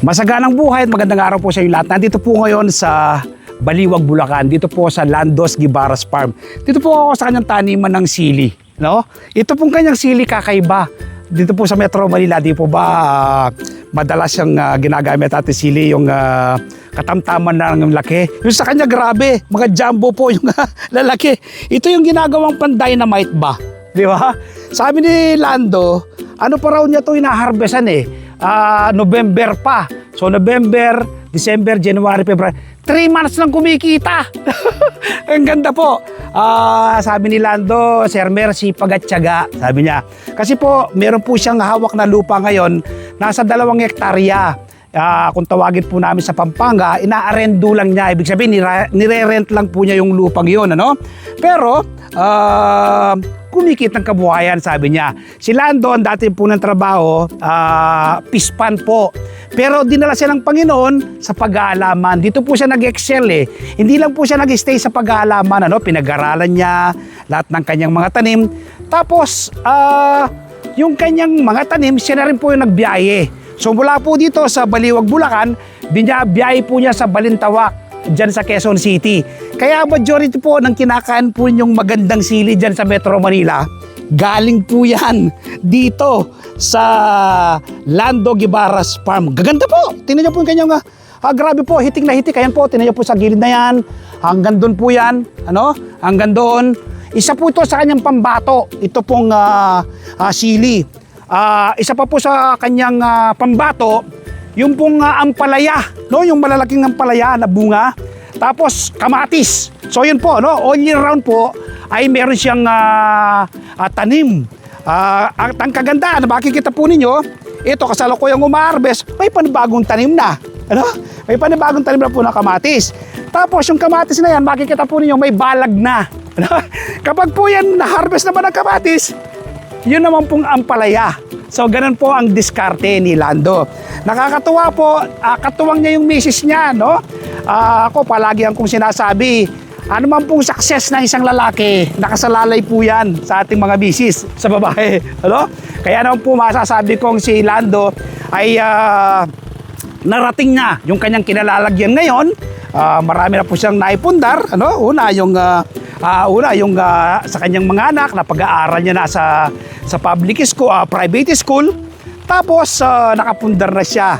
Masaganang buhay at magandang araw po sa inyo lahat. Nandito po ngayon sa Baliwag, Bulacan. Dito po sa Landos Guibaras Farm. Dito po ako sa kanyang taniman ng sili. No? Ito pong kanyang sili kakaiba. Dito po sa Metro Manila, di po ba madalas yung ginagamit natin sili, yung katamtaman ng laki. Yung sa kanya grabe, mga jumbo po yung lalaki. Ito yung ginagawang pan-dynamite ba? Di ba? Sabi ni Lando, ano pa raw niya ito hinaharbesan November pa. So November, December, January, February. 3 months lang kumikita. Ang ganda po. Sabi ni Lando, Sir Mercy, pagatyaga. Sabi niya. Kasi po, meron po siyang hawak na lupa ngayon. Nasa 2 hektarya. Kung tawagin po namin sa Pampanga, ina-arendo lang niya. Ibig sabihin, nire-rent lang po niya yung lupang yun. Ano? Pero, kumikit ng kabuhayan, sabi niya. Si Lando, dati po ng trabaho, pispan po. Pero dinala siya ng Panginoon sa pag-aalaman. Dito po siya nag-excel Hindi lang po siya nag-stay sa pag-aalaman. Pinag-aralan niya lahat ng kanyang mga tanim. Tapos, yung kanyang mga tanim, siya na rin po yung nagbiyahe. So mula po dito sa Baliwag, Bulacan, binabiyahe po niya sa Balintawak, dyan sa Quezon City. Kaya majority po ng kinakain po yung magandang sili dyan sa Metro Manila, galing po yan dito sa Lando Guibaras Farm. Gaganda po. Tingnan niyo po yung kanyang, grabe po, hitik na hitik. Ayan po, tingnan niyo po sa gilid na yan. Hanggang doon po yan. Hanggang doon. Isa po ito sa kanyang pambato. Ito pong sili. Isa pa po sa kanyang pambato, yung pong ampalaya, yung malalaking ampalaya na bunga, tapos kamatis. So yun po, all year round po ay meron siyang tanim. Ang kagandahan, makikita po ninyo, ito kasalukuyang umarbes, may panibagong tanim na. May panibagong tanim na po na kamatis. Tapos yung kamatis na yan, makikita po ninyo, may balag na. Kapag po yan na-harvest naman ng kamatis, yun naman pong ampalaya. So, ganun po ang diskarte ni Lando. Nakakatuwa po, katuwang niya yung misis niya, ako palagi ang kong sinasabi, ano man pong success ng isang lalaki, nakasalalay po yan sa ating mga misis, sa babae. Kaya naman po masasabi kong si Lando ay narating na yung kanyang kinalalagyan ngayon. Marami na po siyang naipundar. Una yung sa kanyang mga anak na pag-aaral niya na sa public school, private school. Tapos nakapundar na siya.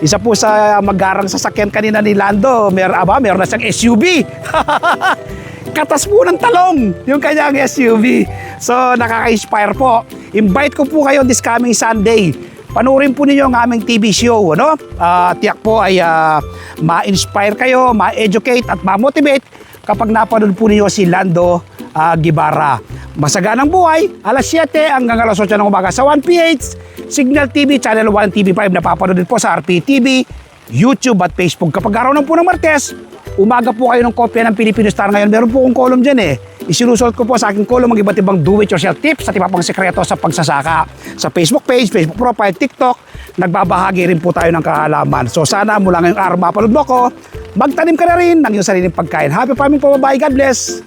Isa po sa mag-arang sasakyan kanina ni Lando, meron na siyang SUV. Katas po ng talong yung kanyang SUV. So nakaka-inspire po. Invite ko po kayo this coming Sunday. Panoorin po ninyo ang aming TV show. Tiyak po ay ma-inspire kayo, ma-educate at ma-motivate kapag napanood po ninyo si Lando Guibara. Masaganang buhay, alas 7 hanggang alas 8 ng umaga sa 1PH, Signal TV, Channel 1, TV5, napapanood din po sa RPTV, YouTube at Facebook. Kapag araw ng po ng Martes, umaga po kayo ng kopya ng Filipino Star ngayon. Meron po akong column dyan Isinusulat ko po sa aking column ang iba't ibang do-it-yourself tips at iba pang sekreto sa pagsasaka. Sa Facebook page, Facebook profile, TikTok, nagbabahagi rin po tayo ng kaalaman. So sana mula ngayong araw mapanood mo ko, magtanim ka na rin ng iyong sariling pagkain. Happy farming po, bye, God bless!